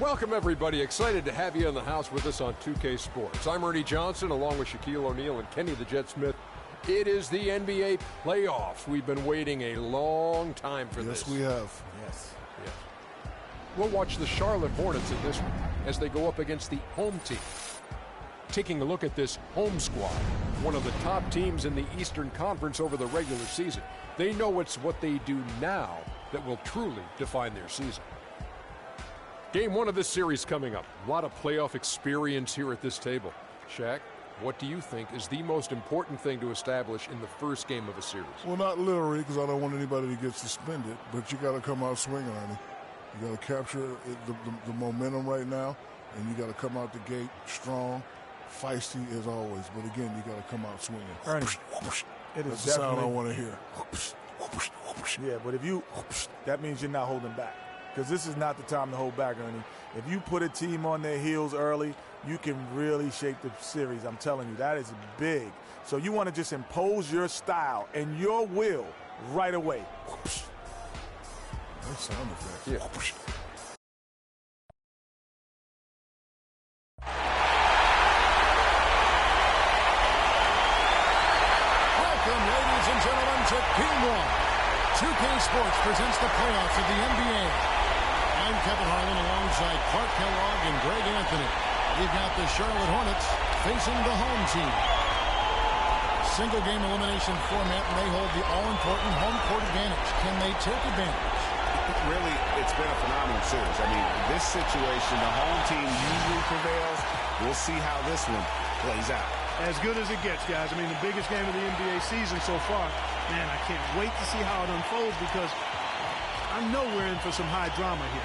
Welcome, everybody. Excited to have you in the house with us on 2K Sports. I'm Ernie Johnson, along with Shaquille O'Neal and Kenny the Jet Smith. It is the NBA playoffs. We've been waiting a long time for this. Yes, we have. Yes. We'll watch the Charlotte Hornets in this one as they go up against the home team. Taking a look at this home squad, one of the top teams in the Eastern Conference over the regular season. They know it's what they do now that will truly define their season. Game one of this series coming up. A lot of playoff experience here at this table. Shaq, what do you think is the most important thing to establish in the first game of a series? Well, not literally, because I don't want anybody to get suspended, but you got to come out swinging, Ernie. You got to capture the momentum right now, and you got to come out the gate strong, feisty as always. But again, you got to come out swinging. Ernie, it is that's the sound I want to hear. Yeah, but if you, that means you're not holding back. Because this is not the time to hold back, Ernie. If you put a team on their heels early, you can really shape the series. I'm telling you, that is big. So you want to just impose your style and your will right away. That sound effect. Yeah. Welcome, ladies and gentlemen, to Game 1. 2K Sports presents the playoffs of the NBA. I'm Kevin Harlan alongside Clark Kellogg and Greg Anthony. We've got the Charlotte Hornets facing the home team. Single game elimination format, and they hold the all-important home court advantage. Can they take advantage? Really, it's been a phenomenal series. I mean, this situation, the home team usually prevails. We'll see how this one plays out. As good as it gets, guys. I mean, the biggest game of the NBA season so far. Man, I can't wait to see how it unfolds because I know we're in for some high drama here.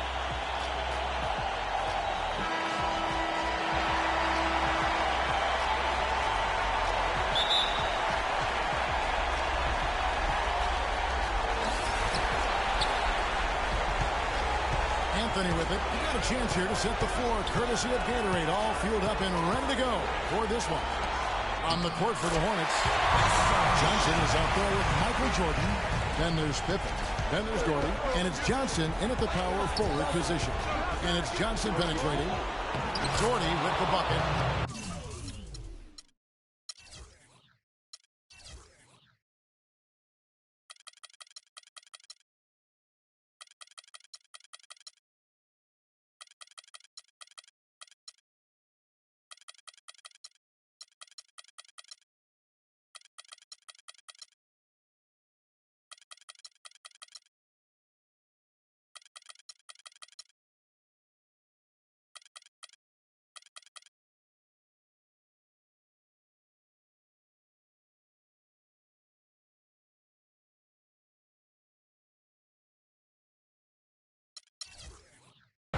Anthony with it. You got a chance here to set the floor, courtesy of Gatorade, all fueled up and ready to go for this one. On the court for the Hornets, Johnson is out there with Michael Jordan. Then there's Pippen. Then there's Gordy. And it's Johnson in at the power forward position. And it's Johnson penetrating. Gordy with the bucket.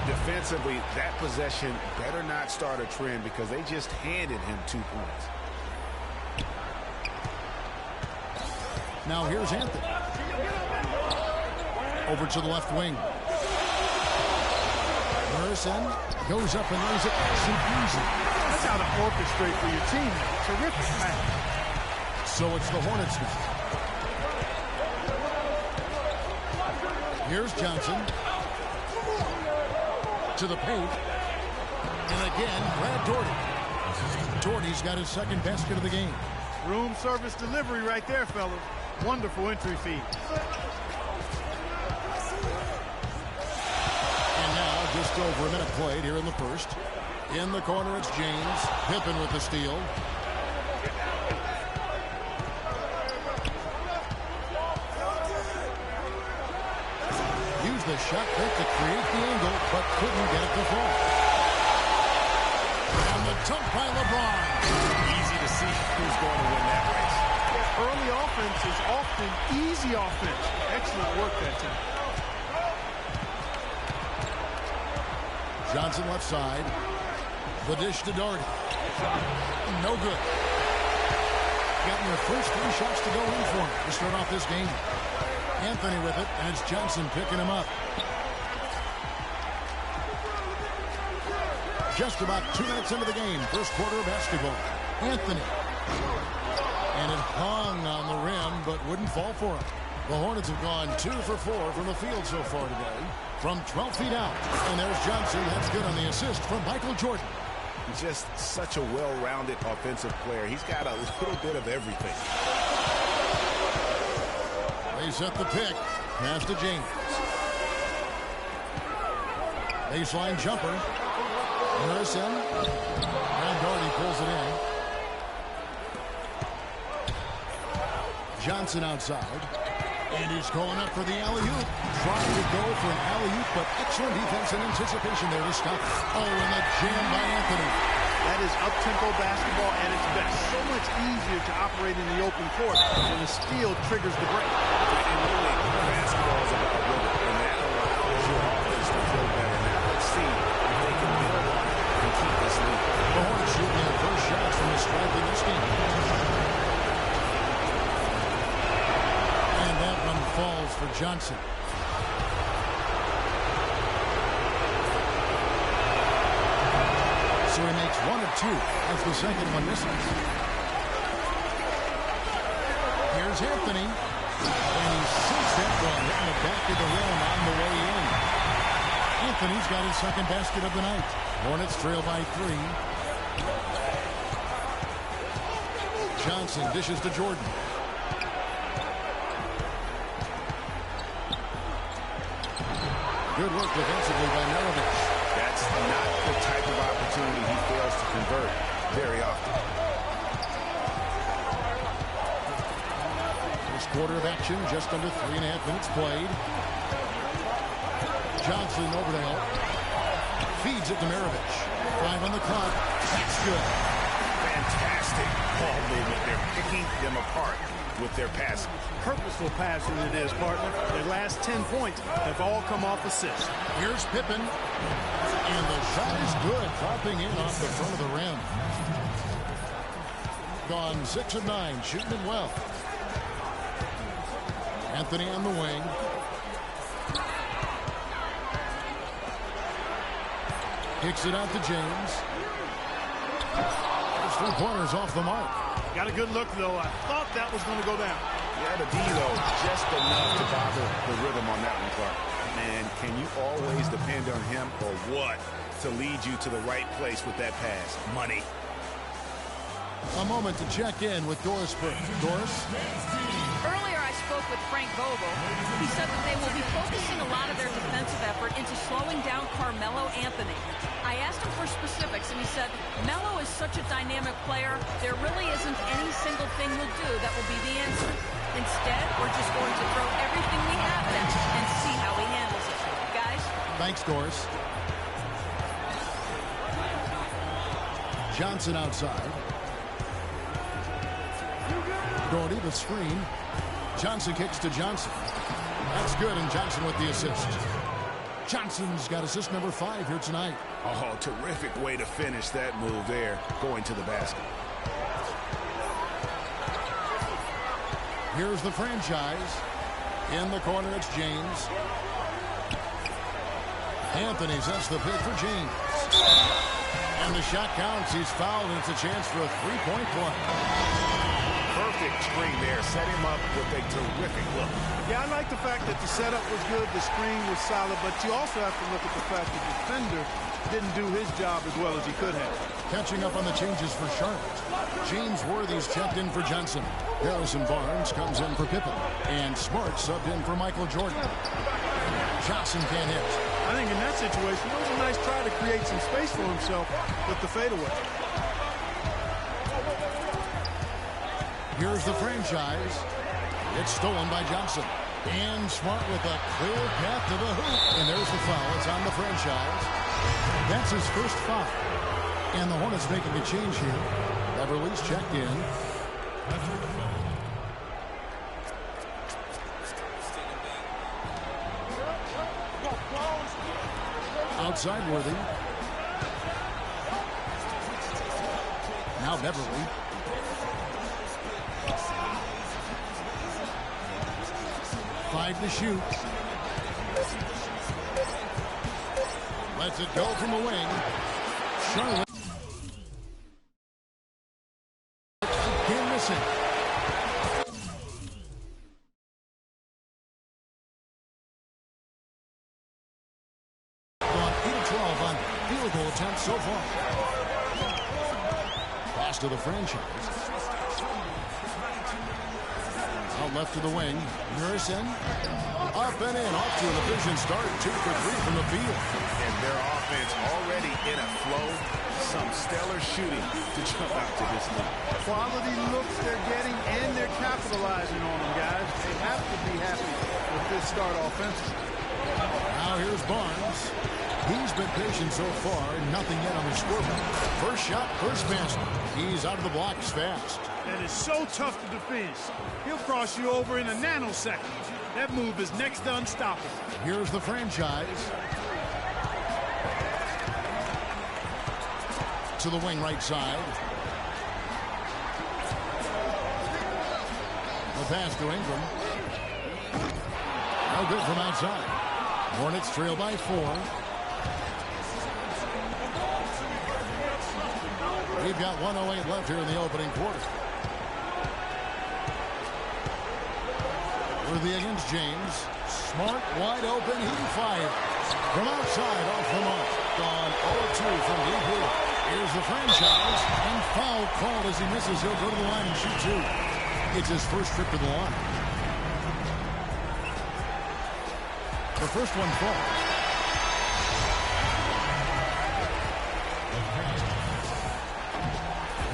Defensively, that possession better not start a trend because they just handed him 2 points. Now here's Anthony. Over to the left wing. Harrison goes up and lays it nice and easy. That's how to orchestrate for your team. Terrific pass. So it's the Hornets now. Here's Johnson. To the paint. And again, Brad Doherty. Doherty's got his second basket of the game. Room service delivery right there, fellas. Wonderful entry feed. And now just over a minute played here in the first. In the corner, it's James. Pippen with the steal. Used the shot fake to create the angle, but couldn't get it to fall. And the dunk by LeBron. Easy to see who's going to win that race. Early offense is often easy offense. Excellent work that time. Johnson left side. The dish to Doherty. No good. Getting their first 3 shots to go in for him to start off this game. Anthony with it, and it's Johnson picking him up. Just about 2 minutes into the game, first quarter of basketball. Anthony. And it hung on the rim, but wouldn't fall for him. The Hornets have gone 2 for 4 from the field so far today, from 12 feet out. And there's Johnson. That's good on the assist from Michael Jordan. Just such a well-rounded offensive player. He's got a little bit of everything. They set the pick. Pass to James. Baseline jumper. Harrison. And Doherty pulls it in. Johnson outside. And he's going up for the alley-oop. Trying to go for an alley-oop, but excellent defense and anticipation there to stop. Oh, and a jam by Anthony. That is up-tempo basketball at its best. So much easier to operate in the open court when the steal triggers the break. And really, basketball is about rhythm, and that allows your offense to flow better. Now let's see if they can build on it and keep this lead. The Hornets shooting their first shots from the stripe in this game. And that one falls for Johnson. So he makes 1 of 2 as the second one misses. Here's Anthony. And he sinks that one in the back of the rim on the way in. Anthony's got his second basket of the night. Hornets trail by 3. Johnson dishes to Jordan. Good work defensively by Milovich. That's not the type of opportunity he fails to convert very often. First quarter of action, just under 3.5 minutes played. Johnson over to help. Feeds it to Milovich. 5 on the clock. That's good. Fantastic ball movement. They're picking them apart with their passing. Purposeful passing it is, partner. Their last 10 points have all come off assists. Here's Pippen. And the shot is good, dropping in off the front of the rim. Gone 6 of 9, shooting it well. Anthony on the wing. Kicks it out to James. There's 3 pointers off the mark. Got a good look, though. I thought that was going to go down. Yeah, the D, though, just enough to bother the rhythm on that one, Clark. Man, can you always depend on him or what to lead you to the right place with that pass? Money. A moment to check in with Doris Burke. Doris? Earlier I spoke with Frank Vogel. He said that they will be focusing a lot of their defensive effort into slowing down Carmelo Anthony. I asked him for specifics, and he said, Melo is such a dynamic player, there really isn't any single thing we'll do that will be the answer. Instead, we're just going to throw everything we have at him and see how he handles it. Guys? Thanks, Doris. Johnson outside. Doherty the screen. Johnson kicks to Johnson. That's good, and Johnson with the assist. Johnson's got assist number 5 here tonight. Oh, terrific way to finish that move there, going to the basket. Here's the franchise. In the corner, it's James. Anthony sets the pick for James. And the shot counts. He's fouled, and it's a chance for a 3-point play. Perfect screen there. Set him up with a terrific look. Yeah, I like the fact that the setup was good, the screen was solid, but you also have to look at the fact that the defender didn't do his job as well as he could have. Catching up on the changes for Charlotte. James Worthy's checked in for Johnson. Harrison Barnes comes in for Pippen. And Smart subbed in for Michael Jordan. Johnson can't hit. I think in that situation, it was a nice try to create some space for himself with the fadeaway. Here's the franchise. It's stolen by Johnson. And Smart with a clear path to the hoop. And there's the foul. It's on the franchise. That's his first foul. And the Hornets making a change here. Beverly's checked in. Outside Worthy. Now Beverly. Five to shoot. Lets it go from the wing. Charlotte. Again missing. 12 on field goal attempts so far. Pass to the franchise. Out left to the wing. Harrison. Up and in. Off to an efficient start. 2 for 3 from the field. And their offense already in a flow. Some stellar shooting to jump out to this lead. Quality looks they're getting, and they're capitalizing on them, guys. They have to be happy with this start offensively. Now here's Barnes. He's been patient so far. Nothing yet on the scoreboard. First shot, first basket. He's out of the blocks fast. That is so tough to defend. He'll cross you over in a nanosecond. That move is next to unstoppable. Here's the franchise. To the wing right side. The pass to Ingram. No good from outside. Hornets trail by 4. We've got 1:08 left here in the opening quarter. Worthy against James. Smart, wide open. He fires. From outside, off the mark. Gone 0-2 from deep here. Here's the franchise. And foul called as he misses. He'll go to the line and shoot 2. It's his first trip to the line. The first one falls.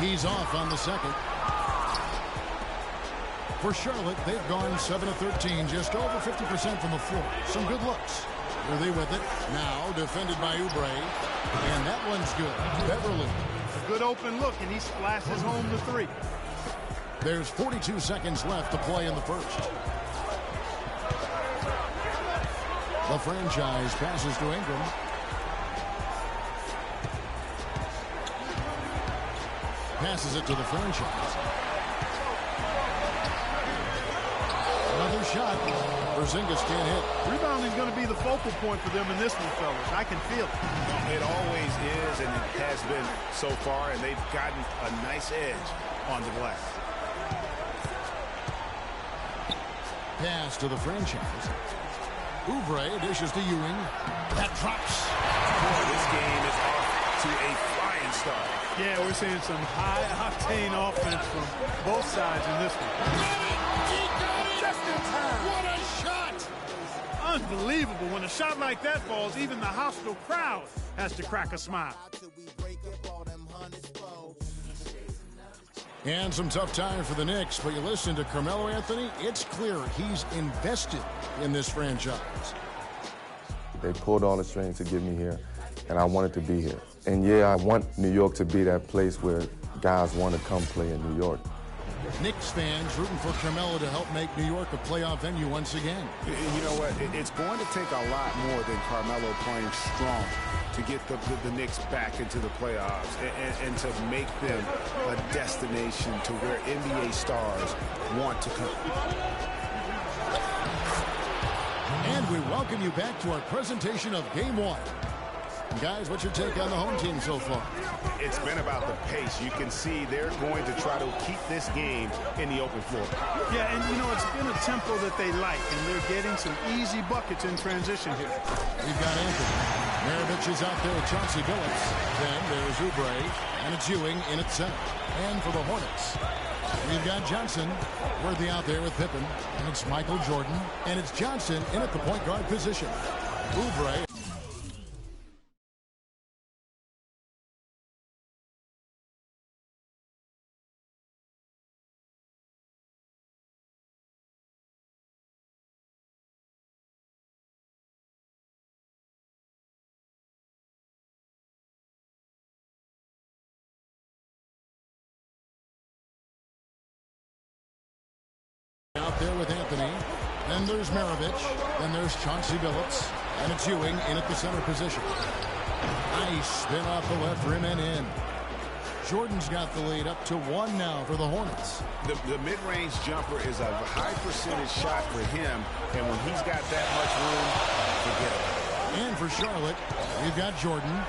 He's off on the second. For Charlotte, they've gone 7 of 13, just over 50% from the floor. Some good looks. Worthy with it. Now defended by Oubre. And that one's good. Beverly. A good open look, and he splashes home the 3. There's 42 seconds left to play in the first. The franchise passes to Ingram. Passes it to the franchise. Another shot. Porzingis can't hit. Rebounding is going to be the focal point for them in this one, fellas. I can feel it. It always is, and it has been so far, and they've gotten a nice edge on the glass. Pass to the franchise. Oubre dishes to Ewing. That drops. Boy, this game is off to a flying start. Yeah, we're seeing some high-octane offense from both sides in this one. He got it! Just in time! What a shot! Unbelievable. When a shot like that falls, even the hostile crowd has to crack a smile. And some tough time for the Knicks, but you listen to Carmelo Anthony, it's clear he's invested in this franchise. They pulled all the strings to get me here, and I wanted to be here. And yeah, I want New York to be that place where guys want to come play in New York. Knicks fans rooting for Carmelo to help make New York a playoff venue once again. You know what? It's going to take a lot more than Carmelo playing strong to get the Knicks back into the playoffs and to make them a destination to where NBA stars want to come. And we welcome you back to our presentation of Game 1. Guys, what's your take on the home team so far? It's been about the pace. You can see they're going to try to keep this game in the open floor. Yeah, and you know, it's been a tempo that they like, and they're getting some easy buckets in transition here. We've got Anthony. Maravich is out there with Chauncey Billups. Then there's Oubre, and it's Ewing in at center. And for the Hornets, we've got Johnson. Worthy out there with Pippen, and it's Michael Jordan, and it's Johnson in at the point guard position. Oubre. Out there with Anthony. Then there's Maravich. Then there's Chauncey Billups. And it's Ewing in at the center position. Nice spin off the left rim and in. Jordan's got the lead up to 1 now for the Hornets. The mid-range jumper is a high percentage shot for him, and when he's got that much room, forget it. And for Charlotte, we've got Jordan.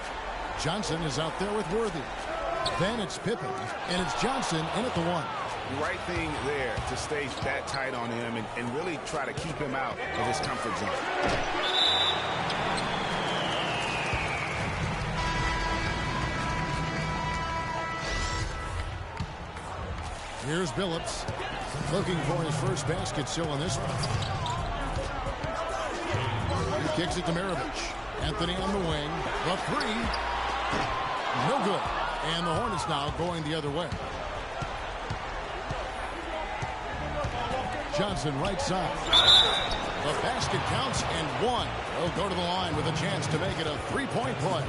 Johnson is out there with Worthy. Then it's Pippen, and it's Johnson in at the 1. Right thing there to stay that tight on him and really try to keep him out of his comfort zone. Here's Billups looking for his first basket still in this one. He kicks it to Maravich. Anthony on the wing. The three. No good. And the Hornets now going the other way. Johnson right side. The basket counts and one. He'll go to the line with a chance to make it a three-point play.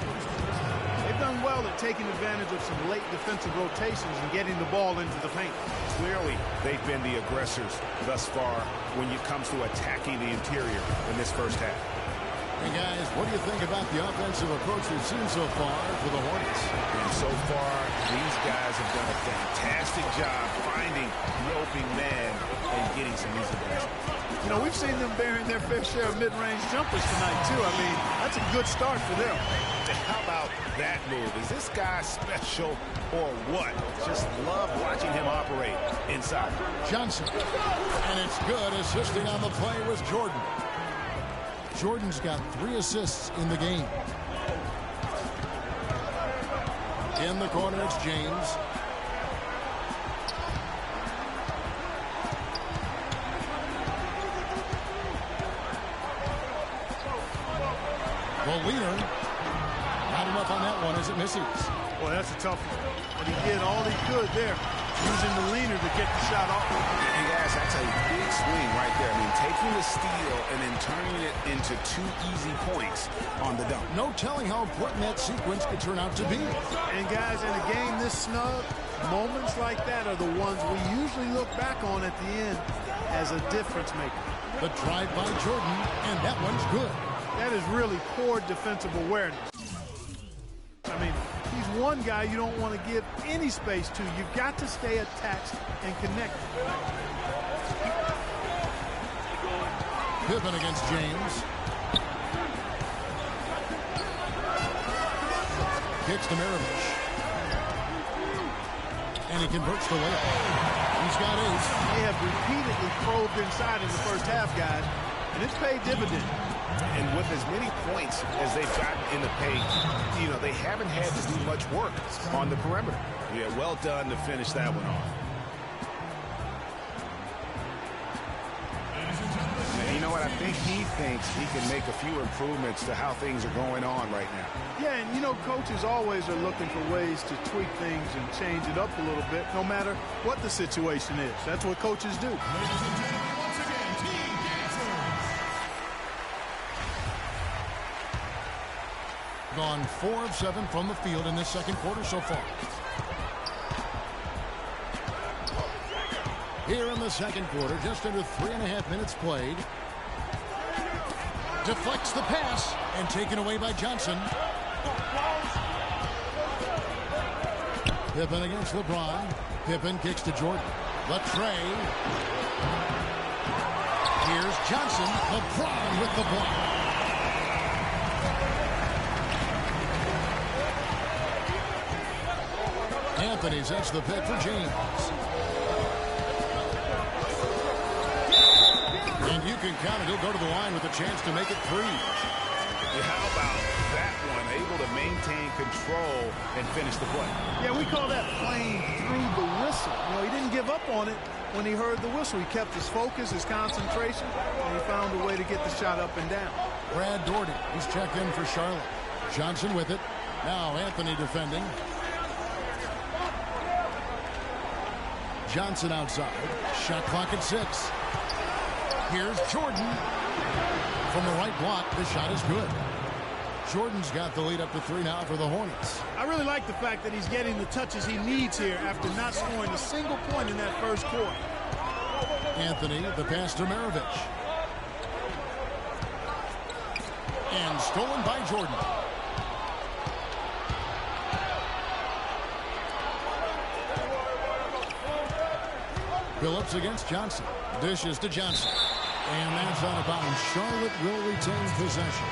They've done well at taking advantage of some late defensive rotations and getting the ball into the paint. Clearly, they've been the aggressors thus far when it comes to attacking the interior in this first half. Hey guys, what do you think about the offensive approach we've seen so far for the Hornets? And so far, these guys have done a fantastic job finding the open man and getting some easy baskets. You know, we've seen them bearing their fair share of mid-range jumpers tonight, too. I mean, that's a good start for them. How about that move? Is this guy special or what? Just love watching him operate inside. Johnson. And it's good. Assisting on the play was Jordan. Jordan's got 3 assists in the game. In the corner, it's James. The leader. Not enough on that one as it misses. Boy, that's a tough one. But he did all he could there, using the leaner to get the shot off. And guys, that's a big swing right there. I mean, taking the steal and then turning it into 2 easy points on the dunk. No telling how important that sequence could turn out to be. And guys, in a game this snug, moments like that are the ones we usually look back on at the end as a difference maker. The drive by Jordan, and that one's good. That is really poor defensive awareness. I mean, he's one guy you don't want to give any space to. You've got to stay attached and connected. Pippen against James. Kicks to Maravich. And he converts the layup. He's got 8. They have repeatedly probed inside in the first half, guys, and it's paid dividends. And with as many points as they've gotten in the paint, you know, they haven't had to do much work on the perimeter. Yeah, well done to finish that one off. And you know what? I think he thinks he can make a few improvements to how things are going on right now. Yeah, and you know, coaches always are looking for ways to tweak things and change it up a little bit, no matter what the situation is. That's what coaches do. Gone 4 of 7 from the field in this second quarter so far. Here in the second quarter, just under 3.5 minutes played. Deflects the pass and taken away by Johnson. Pippen against LeBron. Pippen kicks to Jordan. The tray. Here's Johnson. LeBron with the block. Anthony sets the pick for James. And you can count it. He'll go to the line with a chance to make it 3. How about that one? Able to maintain control and finish the play. Yeah, we call that playing through the whistle. You know, he didn't give up on it when he heard the whistle. He kept his focus, his concentration, and he found a way to get the shot up and down. Brad Doherty, he's checked in for Charlotte. Johnson with it. Now Anthony defending. Johnson outside. Shot clock at 6. Here's Jordan. From the right block, the shot is good. Jordan's got the lead up to 3 now for the Hornets. I really like the fact that he's getting the touches he needs here after not scoring a single point in that first quarter. Anthony, the pass to Maravich. And stolen by Jordan. Billups against Johnson. Dishes to Johnson. And that's out of bounds. Charlotte will retain possession.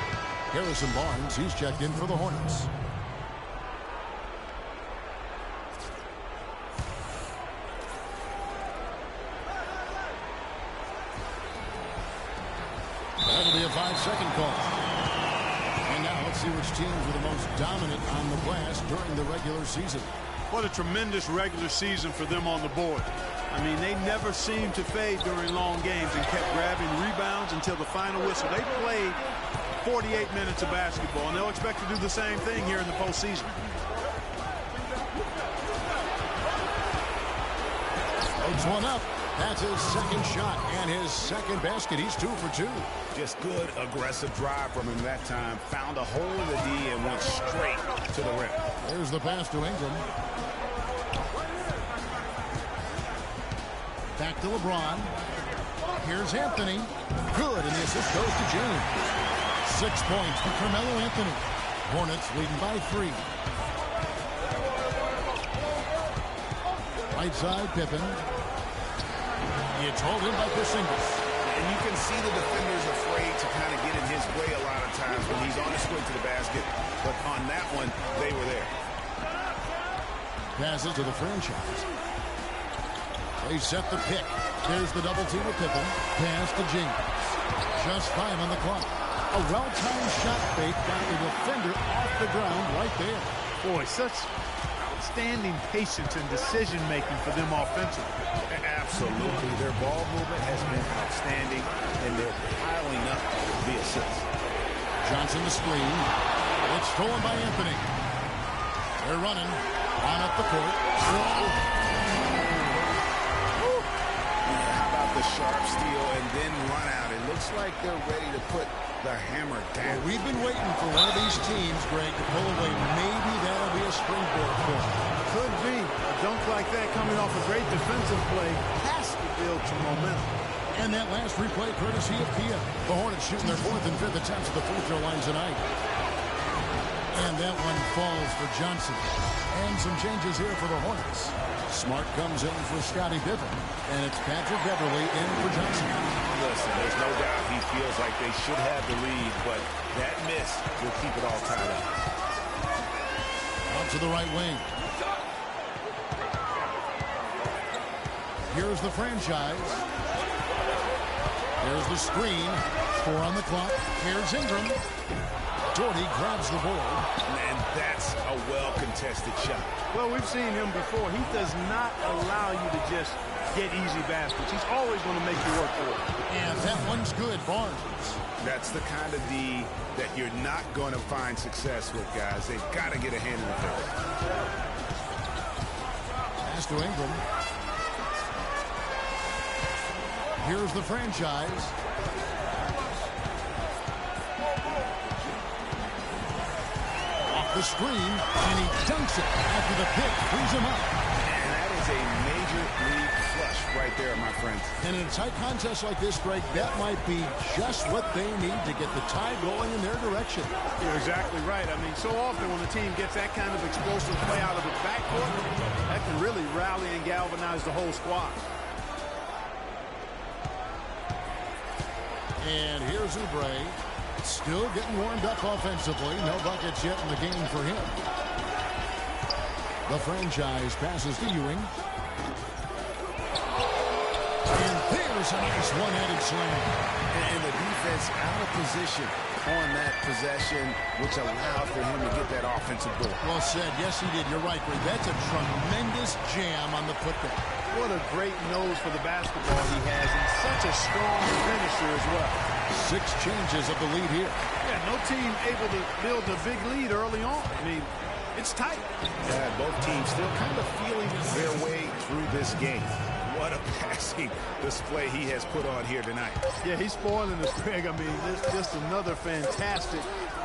Harrison Barnes, he's checked in for the Hornets. That'll be a 5-second call. And now let's see which teams were the most dominant on the glass during the regular season. What a tremendous regular season for them on the board. I mean, they never seemed to fade during long games and kept grabbing rebounds until the final whistle. They played 48 minutes of basketball, and they'll expect to do the same thing here in the postseason. Loads one up. That's his second shot and his second basket. He's 2 for 2. Just good, aggressive drive from him that time. Found a hole in the D and went straight to the rim. There's the pass to Ingram. Back to LeBron. Here's Anthony. Good, and the assist goes to James. 6 points for Carmelo Anthony. Hornets leading by 3. Right side, Pippen. It's hauled in by Porzingis. And you can see the defenders afraid to kind of get in his way a lot of times when he's on his way to the basket. But on that one, they were there. Passes to the franchise. They set the pick. There's the double team of Pippen. Pass to James. Just 5 on the clock. A well-timed shot fake got the defender off the ground right there. Boy, such outstanding patience and decision-making for them offensively. Absolutely. Their ball movement has been outstanding, and they're piling up the assists. Johnson the screen. It's stolen by Anthony. They're running. On up the court. How about the sharp steal and then run out? It looks like they're ready to put the hammer down. Well, we've been waiting for one of these teams, Greg, to pull away. Maybe that'll be a springboard for them. Could be. A dunk like that coming off a great defensive play has to build some momentum. And that last replay courtesy of Kia. The Hornets shooting their 4th and 5th attempts at the free throw line tonight. And that one falls for Johnson. And some changes here for the Hornets. Smart comes in for Scottie Pippen. And it's Patrick Beverly in for Johnson. Listen, there's no doubt he feels like they should have the lead, but that miss will keep it all tied up. Out to the right wing. Here's the franchise. There's the screen. 4 on the clock. Here's Ingram. Doherty grabs the board. And that's a well-contested shot. Well, we've seen him before. He does not allow you to just get easy baskets. He's always going to make you work for it. And that one's good, Barnes. That's the kind of D that you're not going to find success with, guys. They've got to get a hand in the face. Pass to Ingram. Here's the franchise. Off the screen, and he dunks it after the pick frees him up. And that is a major league flush right there, my friends. And in a tight contest like this, Greg, that might be just what they need to get the tide going in their direction. You're exactly right. I mean, so often when a team gets that kind of explosive play out of its backcourt, that can really rally and galvanize the whole squad. And here's Oubre. Still getting warmed up offensively. No buckets yet in the game for him. The franchise passes to Ewing. And there's a nice one-handed slam. And the defense out of position on that possession, which allowed for him to get that offensive goal. Well said. Yes, he did. You're right, Greg. That's a tremendous jam on the putback. What a great nose for the basketball he has, and such a strong finisher as well. 6 changes of the lead here. Yeah, no team able to build a big lead early on. I mean, it's tight. Yeah, both teams still kind of feeling their way through this game. What a passing display he has put on here tonight. Yeah, he's spoiling us, Greg. I mean, this just another fantastic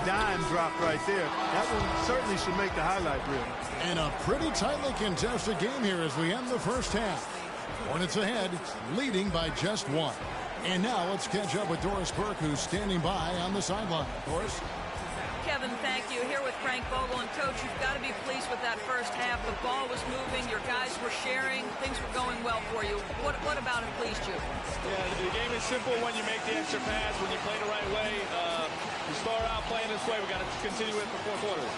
dime drop right there. That one certainly should make the highlight reel. And a pretty tightly contested game here as we end the first half. Hornets ahead, leading by just 1. And now let's catch up with Doris Burke, who's standing by on the sideline. Doris? Kevin, thank you. Here with Frank Vogel. And, Coach, you've got to be pleased with that first half. The ball was moving. Your guys were sharing. Things were going well for you. What about it pleased you? Yeah, the game is simple when you make the extra pass, when you play the right way. We start out playing this way. We got to continue it for 4 quarters.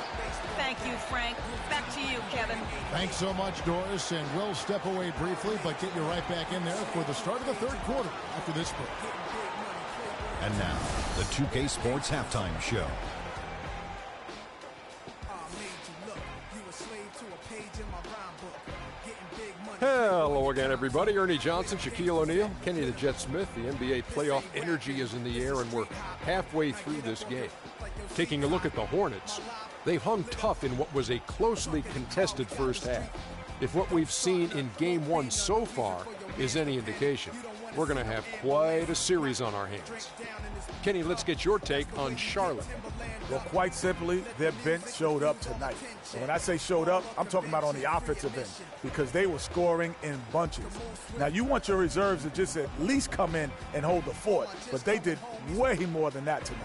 Thank you, Frank. Back to you, Kevin. Thanks so much, Doris. And we'll step away briefly, but get you right back in there for the start of the 3rd quarter after this break. And now, the 2K Sports Halftime Show. Hello again, everybody. Ernie Johnson, Shaquille O'Neal, Kenny the Jet Smith. The NBA playoff energy is in the air, and we're halfway through this game. Taking a look at the Hornets, they've hung tough in what was a closely contested first half. If what we've seen in Game 1 so far is any indication, we're going to have quite a series on our hands. Kenny, let's get your take on Charlotte. Well, quite simply, their bench showed up tonight. And when I say showed up, I'm talking about on the offensive end because they were scoring in bunches. Now, you want your reserves to just at least come in and hold the fort, but they did way more than that tonight.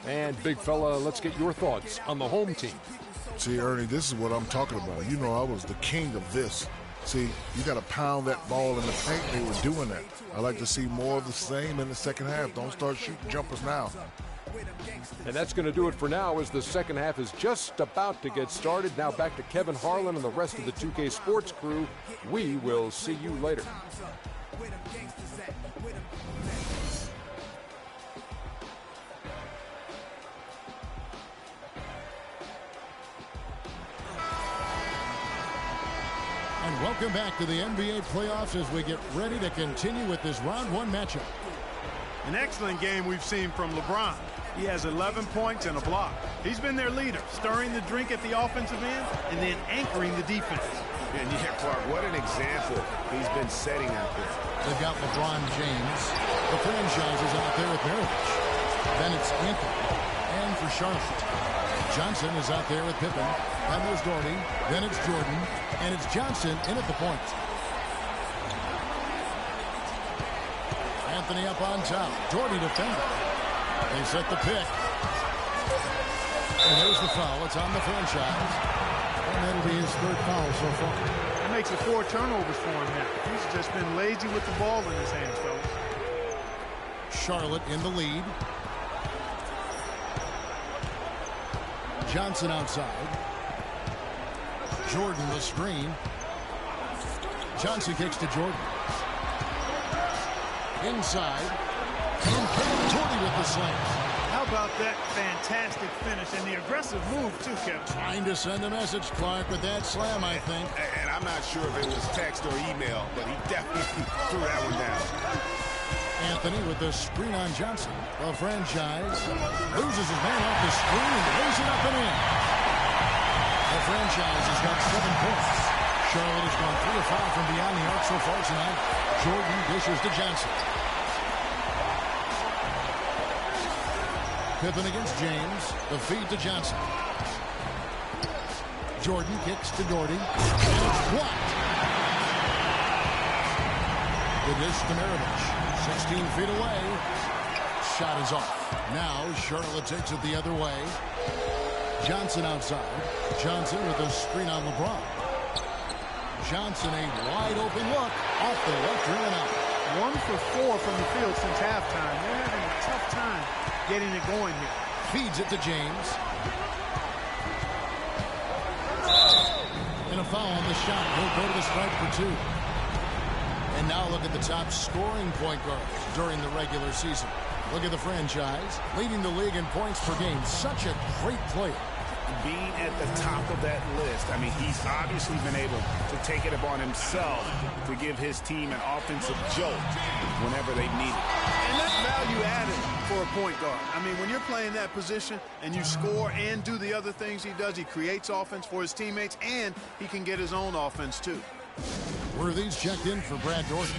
And, big fella, let's get your thoughts on the home team. See, Ernie, this is what I'm talking about. You know, I was the king of this. See, you got to pound that ball in the paint. They were doing that. I like to see more of the same in the second half. Don't start shooting jumpers now. And that's going to do it for now as the second half is just about to get started. Now back to Kevin Harlan and the rest of the 2K Sports crew. We will see you later. And welcome back to the NBA playoffs as we get ready to continue with this round one matchup. An excellent game we've seen from LeBron. He has 11 points and a block. He's been their leader, stirring the drink at the offensive end and then anchoring the defense. And yeah, Clark, what an example he's been setting out there. They've got LeBron James. The franchise is out there with Mirovic. Then it's Anthony. And for Charlotte, Johnson is out there with Pippen. Then there's Doherty. Then it's Jordan. And it's Johnson in at the point. Anthony up on top. Doherty defending. They set the pick. And there's the foul. It's on the franchise. And that'll be his third foul so far. That makes it 4 turnovers for him now. He's just been lazy with the ball in his hands, fellas. Charlotte in the lead. Johnson outside. Jordan the screen. Johnson kicks to Jordan. Inside. And Kevin Doherty with the slam. How about that fantastic finish and the aggressive move, too, Kevin? Trying to send a message, Clark, with that slam, I think. And I'm not sure if it was text or email, but he definitely threw that one down. Anthony with the screen on Johnson. The franchise loses his man off the screen and lays it up and in. The franchise has got 7 points. Charlotte has gone 3 of 5 from beyond the arc so far tonight. Jordan dishes to Johnson. Pippen against James. The feed to Johnson. Jordan kicks to Doherty. And it's blocked. The dish to Mirovic. 16 feet away. Shot is off. Now Charlotte takes it the other way. Johnson outside. Johnson with a screen on LeBron. Johnson a wide open look off the left rim and out. 1 for 4 from the field since halftime. They're having a tough time getting it going here. Feeds it to James. And a foul on the shot. He'll go to the stripe for 2. And now look at the top scoring point guards during the regular season. Look at the franchise, leading the league in points per game. Such a great player. Being at the top of that list, I mean, he's obviously been able to take it upon himself to give his team an offensive jolt whenever they need it. And that's value added for a point guard. I mean, when you're playing that position and you score and do the other things he does, he creates offense for his teammates, and he can get his own offense, too. Worthy's checked in for Brad Doherty.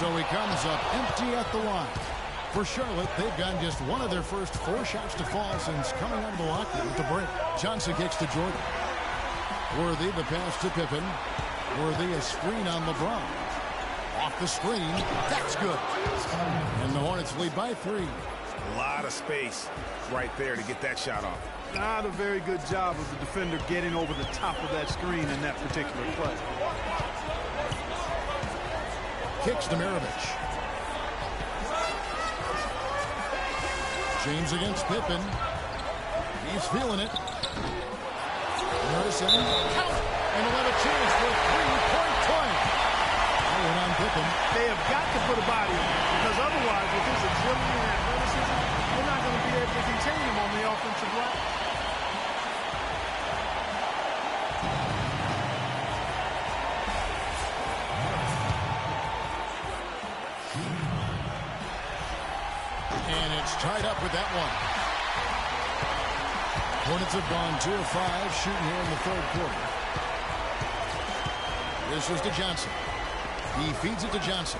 so he comes up empty at the line. For Charlotte, they've gotten just one of their first 4 shots to fall since coming out of the locker room at the break. Johnson kicks to Jordan. Worthy, the pass to Pippen. Worthy, a screen on LeBron. Off the screen, that's good. And the Hornets lead by 3. A lot of space right there to get that shot off. Not a very good job of the defender getting over the top of that screen in that particular play. Kicks to Maravich. James against Pippen. He's feeling it. Harrison. And we'll have a chance for a 3-point play. On Pippen. They have got to put a body on him, because otherwise, with his agility and athleticism, they're not going to be able to contain him on the offensive line. And it's tied up with that one. Hornets have gone 2 of 5 shooting here in the 3rd quarter. This is to Johnson. He feeds it to Johnson.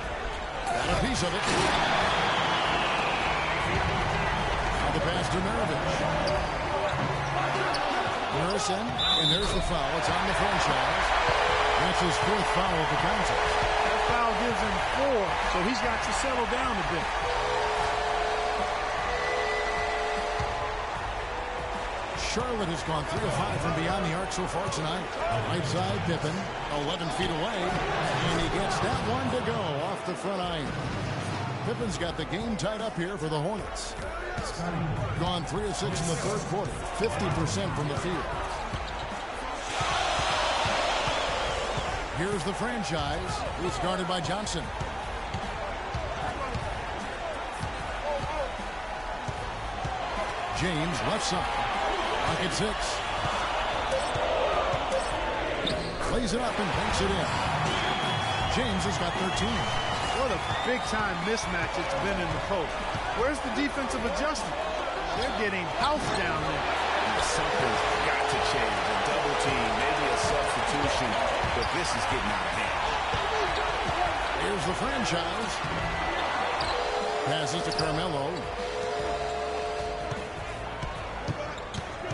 Got a piece of it. Now the pass to Maravich. Harrison, and there's the foul. It's on the franchise. That's his 4th foul of the contest. That foul gives him 4, so he's got to settle down a bit. Charlotte has gone 3 of 5 from beyond the arc so far tonight. Right side, Pippen, 11 feet away, and he gets that one to go off the front iron. Pippen's got the game tied up here for the Hornets. Gone 3 of 6 in the 3rd quarter, 50% from the field. Here's the franchise. He's guarded by Johnson. James, left side. Pocket 6. Plays it up and banks it in. James has got 13. What a big-time mismatch it's been in the post. Where's the defensive adjustment? They're getting housed down there. Something's got to change. A double team, maybe a substitution, but this is getting out of hand. Here's the franchise. Passes to Carmelo.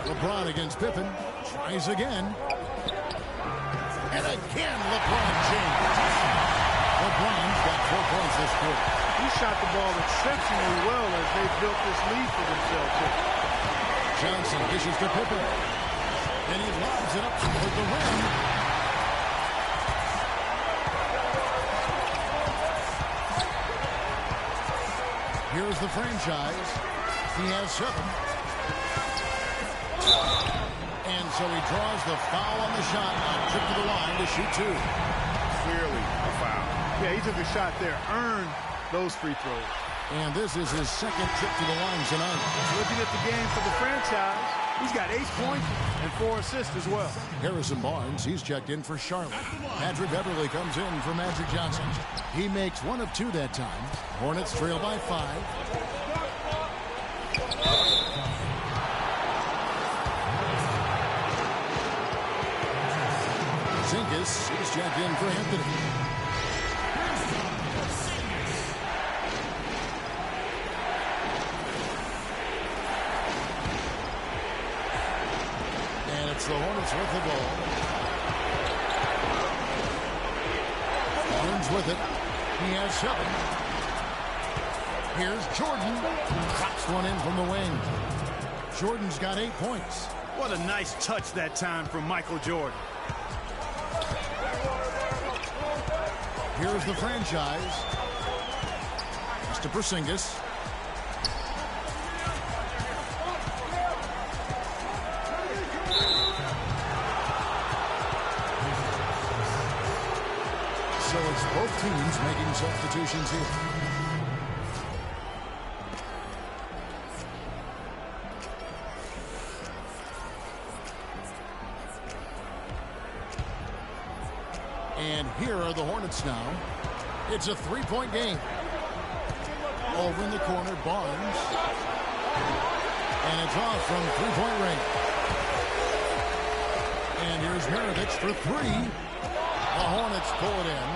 LeBron against Pippen. Tries again. And again, LeBron James. LeBron's got 4 points this quarter. He shot the ball exceptionally well as they built this lead for themselves here. Johnson dishes to Pippen. And he lobs it up toward the rim. Here's the franchise. He has 7. And so he draws the foul on the shot on trip to the line to shoot 2. Clearly a foul. Yeah, he took a shot there, earned those free throws. And this is his 2nd trip to the line tonight. Looking at the game for the franchise, he's got 8 points and 4 assists as well. Harrison Barnes, he's checked in for Charlotte. Patrick Beverly comes in for Magic Johnson. He makes 1 of 2 that time. Hornets trail by 5. Zinkis, he's checked in for Anthony. And it's the Hornets with the ball. Barnes with it. He has 7. Here's Jordan. Drops one in from the wing. Jordan's got 8 points. What a nice touch that time from Michael Jordan. Here's the franchise. Mr. Porzingis. So it's both teams making substitutions here. And here are the Hornets now. It's a 3-point game. Over in the corner, Barnes. And it's off from 3-point range. And here's Maravich for 3. The Hornets pull it in.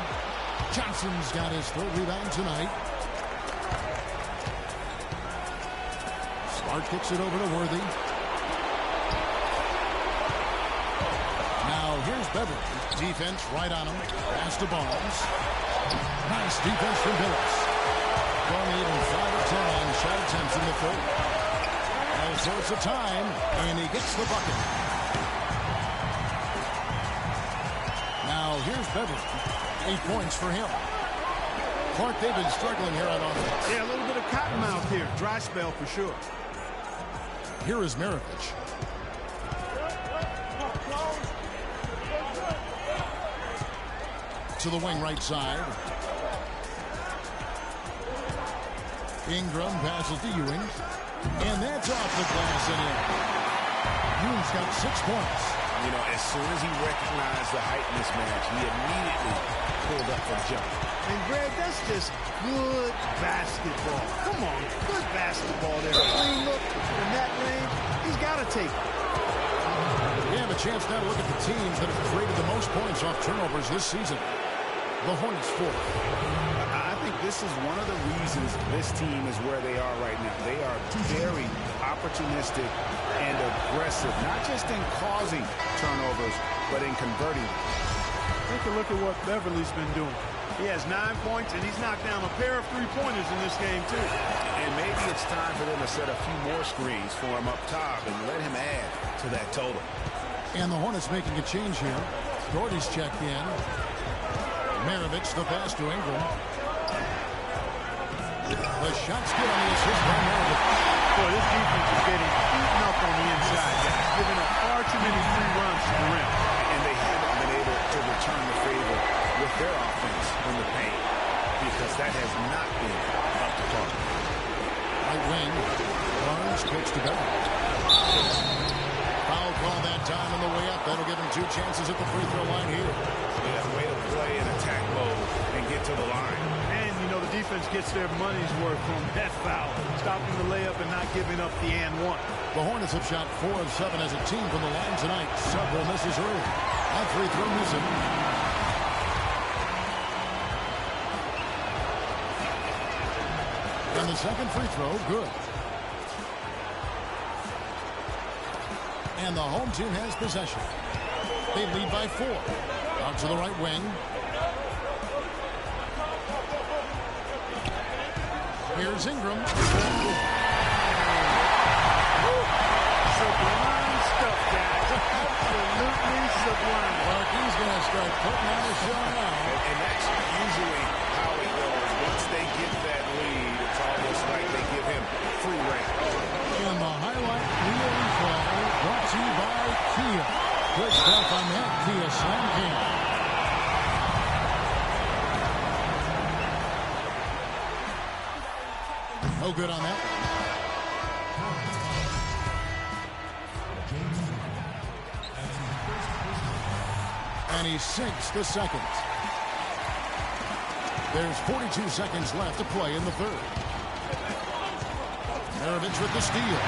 Johnson's got his third rebound tonight. Smart kicks it over to Worthy. Now here's Beverly. Defense right on him. Pass to Barnes. Nice defense from Billups. Going even 5 of 10 on shot attempts in the third. All sorts of time, and he gets the bucket. Now here's Beverly. 8 points for him. Clark, they've been struggling here on offense. Yeah, a little bit of cottonmouth here. Dry spell for sure. Here is Maravich. To the wing right side. Ingram passes to Ewing. And that's off the glass and in. Ewing's got 6 points. You know, as soon as he recognized the height mismatch, he immediately pulled up for the jump. And, Greg, that's just good basketball. Come on, good basketball there. Clean look in that range. He's got to take it. We have a chance now to look at the teams that have created the most points off turnovers this season. The Hornets 4th. I think this is one of the reasons this team is where they are right now. They are very opportunistic and aggressive, not just in causing turnovers, but in converting. Take a look at what Beverly's been doing. He has 9 points, and he's knocked down a pair of three-pointers in this game, too. And maybe it's time for them to set a few more screens for him up top and let him add to that total. And the Hornets making a change here. Gordy's checked in. Maravich, the pass to Ingram. The shot's good on the assist by Maravich. Boy, this defense is getting beaten up on the inside, guys, giving up far too many free runs to the rim. And they haven't been able to return the favor with their offense in the paint because that has not been up to par. Right wing. Barnes kicks to Beverly. Foul call that time on the way up. That'll give him 2 chances at the free throw line here. Yeah, way to play in attack mode and get to the line. And, you know, the defense gets their money's worth from that foul, stopping the layup and not giving up the and one. The Hornets have shot 4 of 7 as a team from the line tonight. Several misses early. That free throw missing. And the second free throw, good. And the home team has possession. They lead by 4. Out to the right wing. Here's Ingram. Sublime stuff, guys. Absolutely sublime. Well, he's going to start putting on a show now. And that's usually how it goes. Once they get that lead, it's almost like they give him free rein. In the highlight reel replay, brought to you by Kia. Good stuff on that Kia Slam King. No good on that one. And he sinks the second. There's 42 seconds left to play in the third. Maravich with the steal.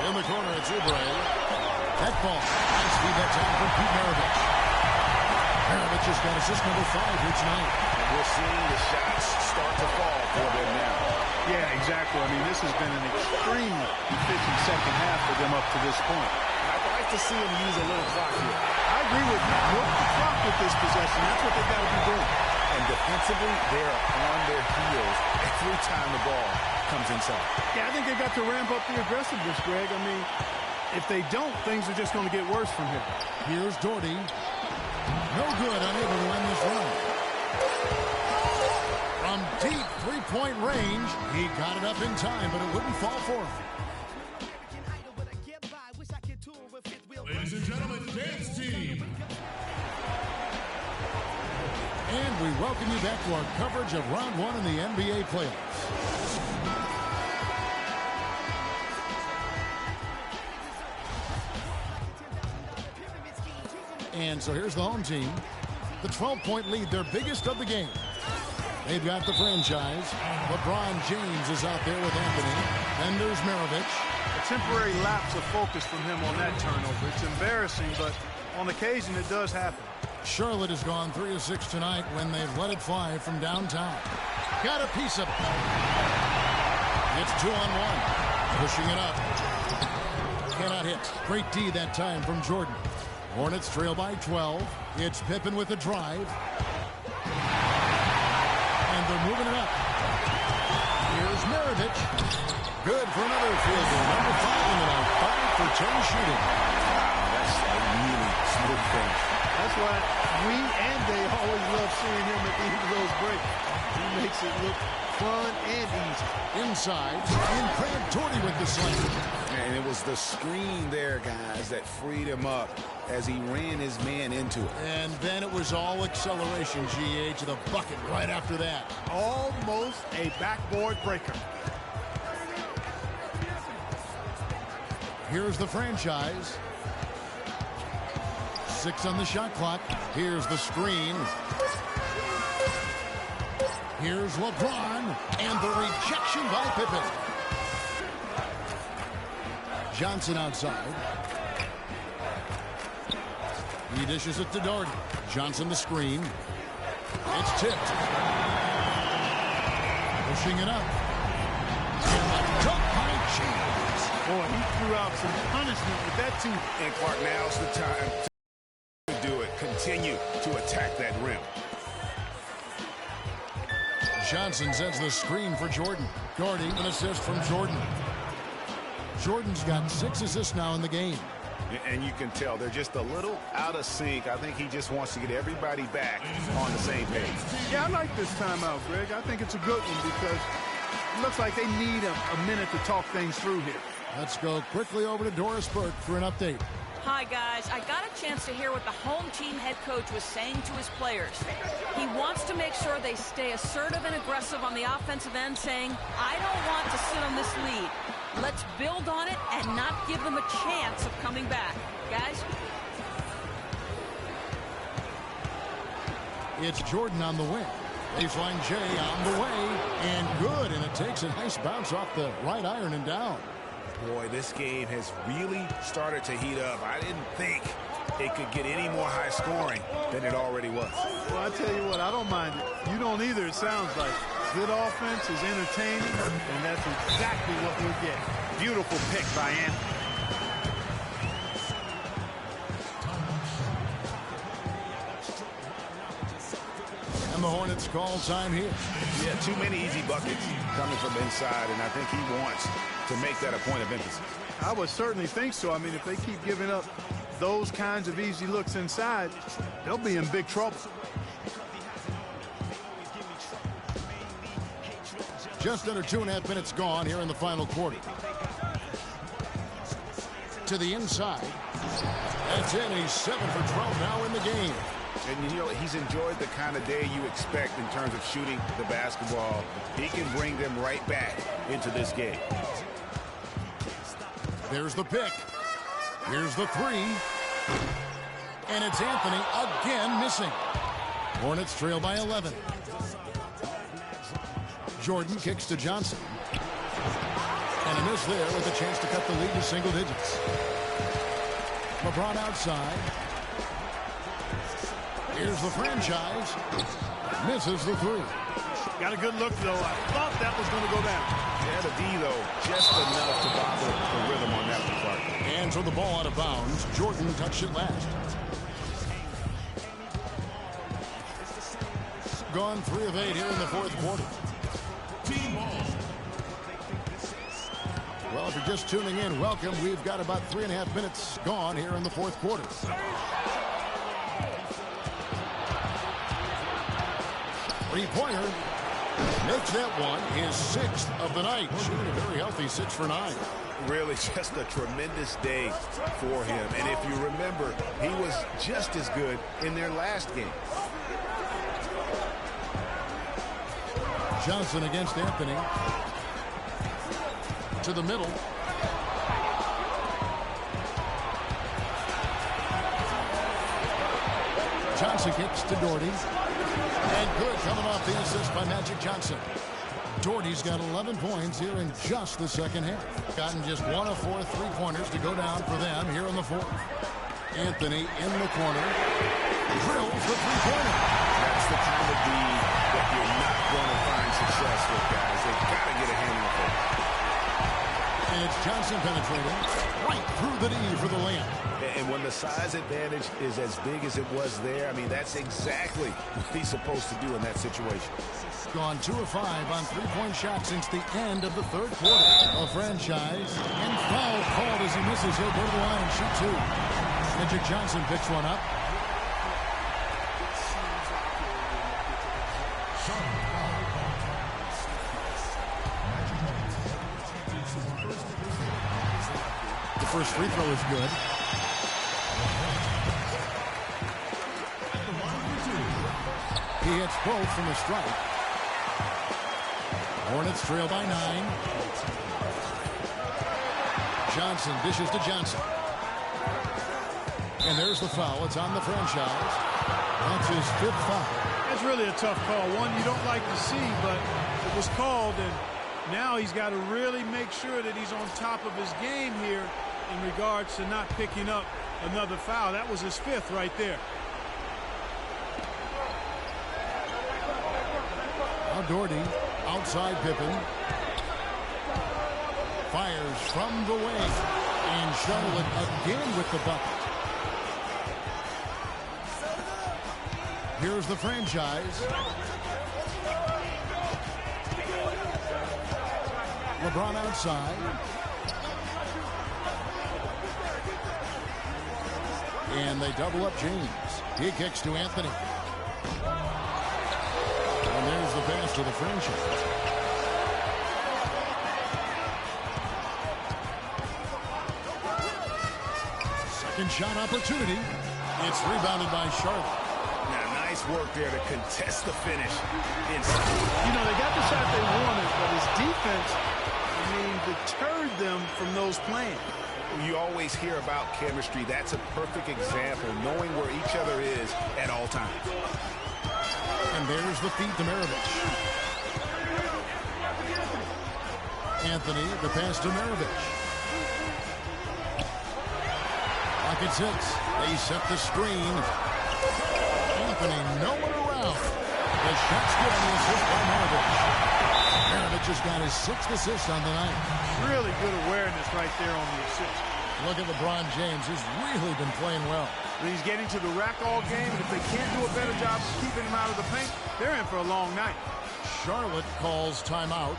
In the corner, it's Oubre. That ball. Nice feed that time from Pete Maravich. Maravich has got assist number 5 here tonight. And we're seeing the shots start to fall for them now. Yeah, exactly. I mean, this has been an extremely efficient second half for them up to this point. I'd like to see them use a little clock here. I agree with you. Work the clock with this possession. That's what they've got to be doing. And defensively, they're on their heels every time the ball comes inside. Yeah, I think they've got to ramp up the aggressiveness, Greg. I mean, if they don't, things are just going to get worse from here. Here's Doherty. No good, unable to end this run. From deep three-point range, he got it up in time, but it wouldn't fall for him. Ladies and gentlemen, dance team. And we welcome you back to our coverage of round 1 in the NBA playoffs. And so here's the home team. The 12-point lead, their biggest of the game. They've got the franchise. LeBron James is out there with Anthony. Then there's Maravich. A temporary lapse of focus from him on that turnover. It's embarrassing, but On occasion, it does happen. Charlotte has gone 3 of 6 tonight when they've let it fly from downtown. Got a piece of it. It's 2-on-1. Pushing it up. Cannot hit. Great D that time from Jordan. Hornets trail by 12. It's Pippen with the drive. And they're moving it up. Here's Maravich. Good for another field goal. Number 5 in the night. 5 for 10 shooting. That's a really smooth finish. That's why we and they always love seeing him at the end of those breaks. He makes it look fun and easy. Inside, and Craig Doherty with the slam. And it was the screen there, guys, that freed him up as he ran his man into it. And then it was all acceleration, GA, to the bucket right after that. Almost a backboard breaker. Here's the franchise. 6 on the shot clock. Here's the screen. Here's LeBron. And the rejection by Pippen. Johnson outside. He dishes it to Doherty. Johnson the screen. It's tipped. Pushing it up. Dunk by James. Boy, he threw out some punishment with that too. And Clark, now's the time to do it. Continue to attack that rim. Johnson sends the screen for Jordan. Doherty, an assist from Jordan. Jordan's got 6 assists now in the game. And you can tell they're just a little out of sync. I think he just wants to get everybody back on the same page. Yeah, I like this timeout, Greg. I think it's a good one because it looks like they need a minute to talk things through here. Let's go quickly over to Doris Burke for an update. Hi, guys. I got a chance to hear what the home team head coach was saying to his players. He wants to make sure they stay assertive and aggressive on the offensive end, saying, I don't want to sit on this lead. Let's build on it and not give them a chance of coming back. Guys? It's Jordan on the wing. Baseline J on the way. And good. And it takes a nice bounce off the right iron and down. Boy, this game has really started to heat up. I didn't think it could get any more high scoring than it already was. Well, I tell you what, I don't mind it. You don't either, it sounds like. Good offense is entertaining, and that's exactly what we'll get. Beautiful pick by Anthony. And the Hornets call time here. Yeah, too many easy buckets coming from inside, and I think he wants to make that a point of emphasis. I would certainly think so. I mean, if they keep giving up those kinds of easy looks inside, they'll be in big trouble. Just under 2.5 minutes gone here in the final quarter. To the inside. That's in. He's 7 for 12 now in the game. And, you know, he's enjoyed the kind of day you expect in terms of shooting the basketball. He can bring them right back into this game. There's the pick. Here's the 3. And it's Anthony again missing. Hornets trail by 11. Jordan kicks to Johnson. And a miss there with a chance to cut the lead to single digits. LeBron outside. Here's the franchise. Misses the 3. Got a good look, though. I thought that was going to go down. Yeah, the D, though, just enough to bother the rhythm on that one, Clark. And so the ball out of bounds. Jordan touched it last. Gone 3 of 8 here in the fourth quarter. Well, if you're just tuning in, welcome. We've got about 3.5 minutes gone here in the fourth quarter. Three-pointer. Makes that one his 6th of the night. Shooting a very healthy 6 for 9. Really just a tremendous day for him. And if you remember, he was just as good in their last game. Johnson against Anthony. To the middle. Johnson kicks to Doherty. And good coming off the assist by Magic Johnson. Doherty's got 11 points here in just the second half. Gotten just 1 of 4 3-pointers to go down for them here in the fourth. Anthony in the corner. Drills the three-pointer. That's the kind of D that you're not going to find success with, guys. They've got to get a handle of it. And it's Johnson penetrating right through the knee for the layup. And when the size advantage is as big as it was there, I mean, that's exactly what he's supposed to do in that situation. Gone 2 of 5 on three-point shots since the end of the third quarter. A franchise. And foul called as he misses. He'll go to the line and shoot 2. Magic Johnson picks one up. The first free throw is good. He hits both from the strike. Hornets trail by 9. Johnson dishes to Johnson. And there's the foul. It's on the franchise. That's his 5th foul. That's really a tough call. One you don't like to see, but it was called, and now he's got to really make sure that he's on top of his game here in regards to not picking up another foul. That was his 5th right there. Now Doherty, outside Pippen. Fires from the wing. And Charlotte again with the bucket. Here's the franchise. LeBron outside. And they double up James. He kicks to Anthony. And there's the pass to the franchise. Second shot opportunity. It's rebounded by Charlotte. Now, nice work there to contest the finish. You know, they got the shot they wanted, but his defense, deterred them from those playing. You always hear about chemistry. That's a perfect example, knowing where each other is at all times. And there's the feed to Maravich. Anthony, the pass to Maravich. Pocket 6. They set the screen. Anthony nowhere around. The shot's good on the assist by Maravich. Maravich has got his 6th assist on the night. Really good awareness right there on the assist. Look at LeBron James. He's really been playing well. He's getting to the rack all game, and if they can't do a better job of keeping him out of the paint, they're in for a long night. Charlotte calls timeout.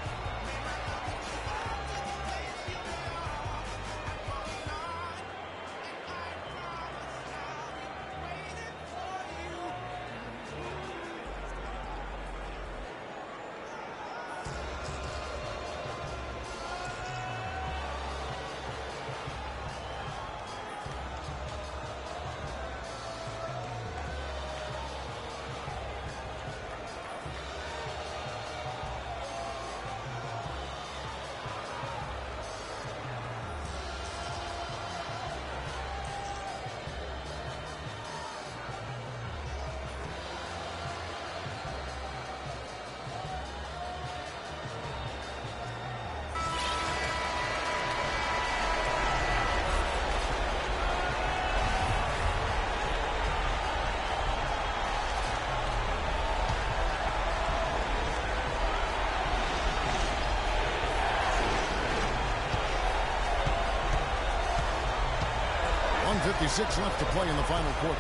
.56 left to play in the final quarter.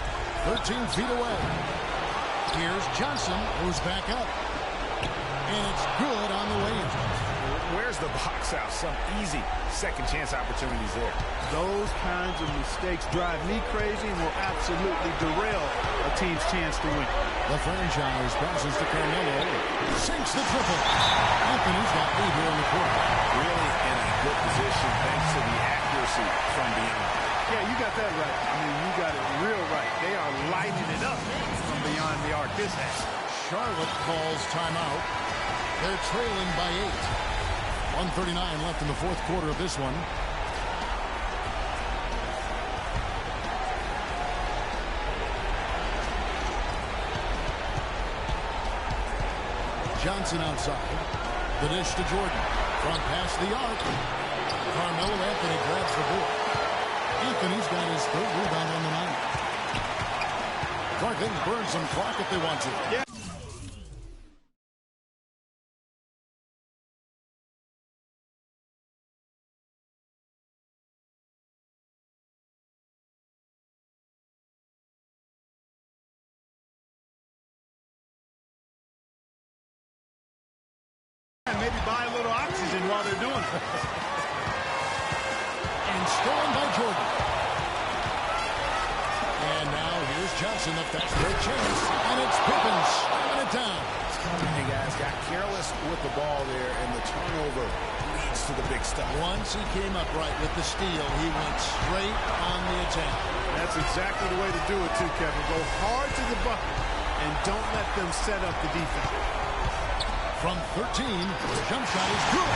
13 feet away. Here's Johnson, who's back up. And it's good on the way in. Where's the box out? Some easy second chance opportunities there. Those kinds of mistakes drive me crazy and will absolutely derail a team's chance to win. The franchise passes to Carmelo. Sinks the triple. Anthony's got 8 here in the quarter. Really in a good position thanks to the accuracy from beyond. Yeah, you got that right. You got it real right. They are lighting it up from beyond the arc this half. Charlotte calls timeout. They're trailing by 8. 1:39 left in the fourth quarter of this one. Johnson outside. The dish to Jordan. Front past the arc. Carmelo Anthony grabs the board. Anthony's got his third rebound on the night. Clark, they can burn some clock if they want to. Yeah. And maybe buy a little oxygen while they're doing it. And stolen by Jordan. And now here's Johnson. That's their chance. And it's Pippen slamming it down. Hey, guys, got careless with the ball there, and the turnover leads to the big stuff. Once he came up right with the steal, he went straight on the attack. That's exactly the way to do it, too, Kevin. Go hard to the bucket and don't let them set up the defense. From 13, the jump shot is good.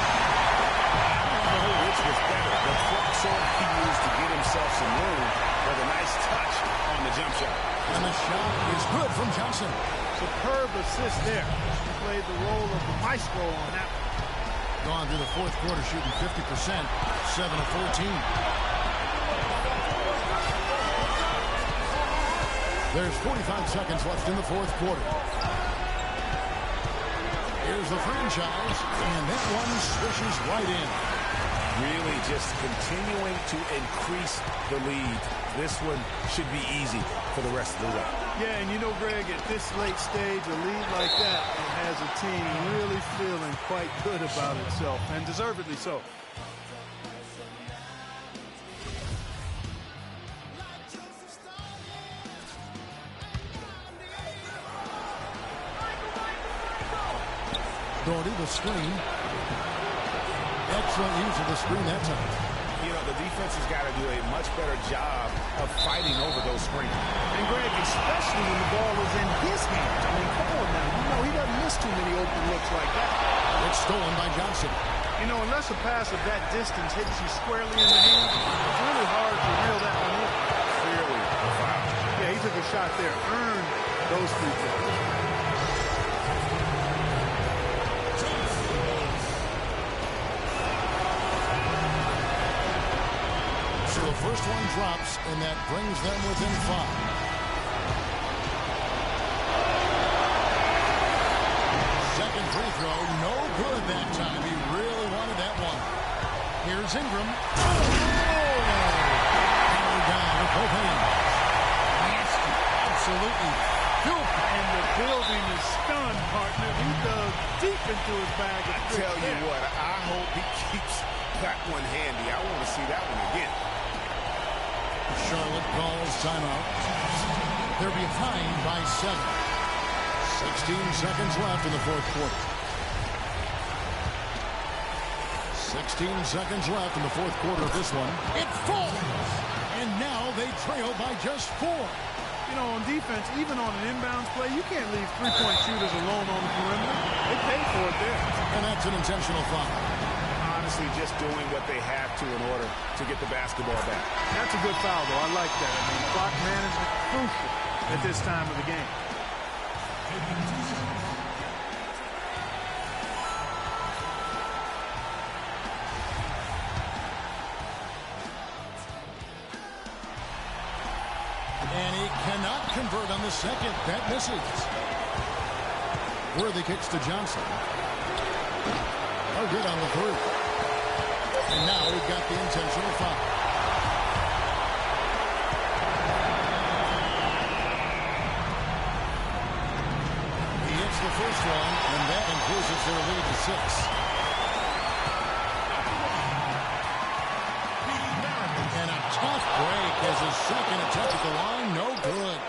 Which was better. The front sword he used to get himself some room with a nice touch on the jump shot. And the shot is good from Johnson. Superb assist there. He played the role of the maestro on that one. Gone through the fourth quarter shooting 50%, 7 of 14. There's 45 seconds left in the fourth quarter. Here's the franchise, and that one swishes right in. Really just continuing to increase the lead. This one should be easy for the rest of the way. Yeah, and you know, Greg, at this late stage, a lead like that has a team really feeling quite good about itself, and deservedly so. Doherty, the screen. Excellent use of the screen that time. You know, the defense has got to do a much better job of fighting over those screens. And, Greg, especially when the ball is in his hands. I mean, come on now. You know, he doesn't miss too many open looks like that. It's stolen by Johnson. You know, unless a pass of that distance hits you squarely in the hand, it's really hard to reel that one in. Clearly a foul. Yeah, he took a shot there. Earned those free throws. So the first one drops, and that brings them within 5. Second free throw, no good that time. He really wanted that one. Here's Ingram. Hammer down with both hands. Nasty, absolutely filthy. And the building is stunned, partner. He dug deep into his bag. I tell you what, I hope he keeps that one handy. I want to see that one again. Charlotte calls timeout. They're behind by 7. 16 seconds left in the fourth quarter. 16 seconds left in the fourth quarter of this one. It falls! And now they trail by just 4. You know, on defense, even on an inbounds play, you can't leave three-point shooters alone on the perimeter. They pay for it there. And that's an intentional foul. Honestly, just doing what they have to in order to get the basketball back. That's a good foul, though. I like that. I mean, clock management crucial at this time of the game. And he cannot convert on the second. That misses. Worthy kicks to Johnson. Oh, good on the 3. And now we've got the intentional foul. He hits the first one, and that increases their lead to 6. And a tough break as his second attempt at the line, no good.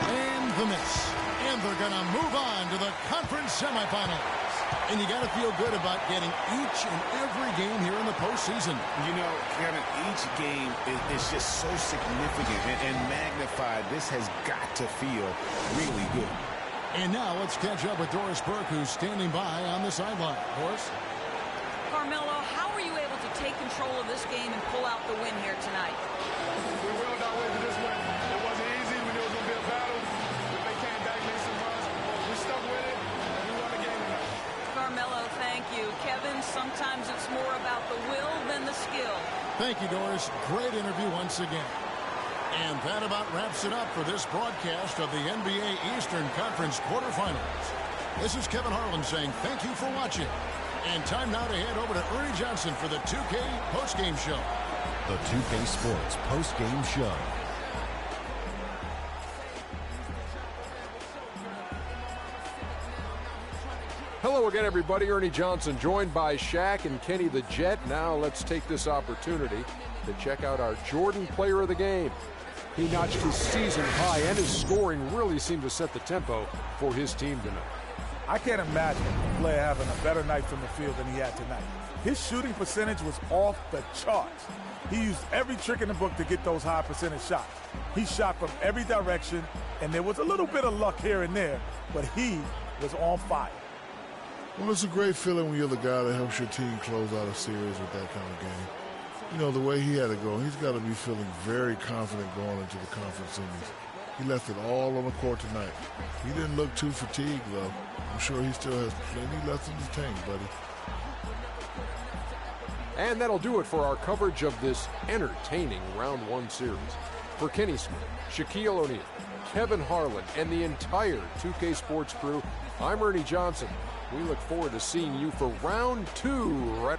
And the miss. And they're going to move on to the conference semifinals. And you got to feel good about getting each and every game here in the postseason. You know, Kevin, each game is just so significant and magnified. This has got to feel really good. And now let's catch up with Doris Burke, who's standing by on the sideline. Doris? Carmelo, how were you able to take control of this game and pull out the win here tonight? We willed our way to this win. It wasn't easy. We knew it was going to be a battle. But they came back, made some runs. We stuck with it, and we won the game tonight. Carmelo, thank you. Kevin, sometimes it's more about the will than the skill. Thank you, Doris. Great interview once again. And that about wraps it up for this broadcast of the NBA Eastern Conference quarterfinals. This is Kevin Harlan saying thank you for watching. And time now to head over to Ernie Johnson for the 2K postgame show. The 2K Sports postgame show. Hello again, everybody. Ernie Johnson, joined by Shaq and Kenny the Jet. Now let's take this opportunity to check out our Jordan player of the game. He notched his season high, and his scoring really seemed to set the tempo for his team tonight. I can't imagine a player having a better night from the field than he had tonight. His shooting percentage was off the charts. He used every trick in the book to get those high percentage shots. He shot from every direction, and there was a little bit of luck here and there, but he was on fire. Well, it's a great feeling when you're the guy that helps your team close out a series with that kind of game. You know, the way he had it go, he's got to be feeling very confident going into the conference semis. He left it all on the court tonight. He didn't look too fatigued, though. I'm sure he still has plenty left in the tank, buddy. And that'll do it for our coverage of this entertaining Round 1 series. For Kenny Smith, Shaquille O'Neal, Kevin Harlan, and the entire 2K Sports crew, I'm Ernie Johnson. We look forward to seeing you for Round 2.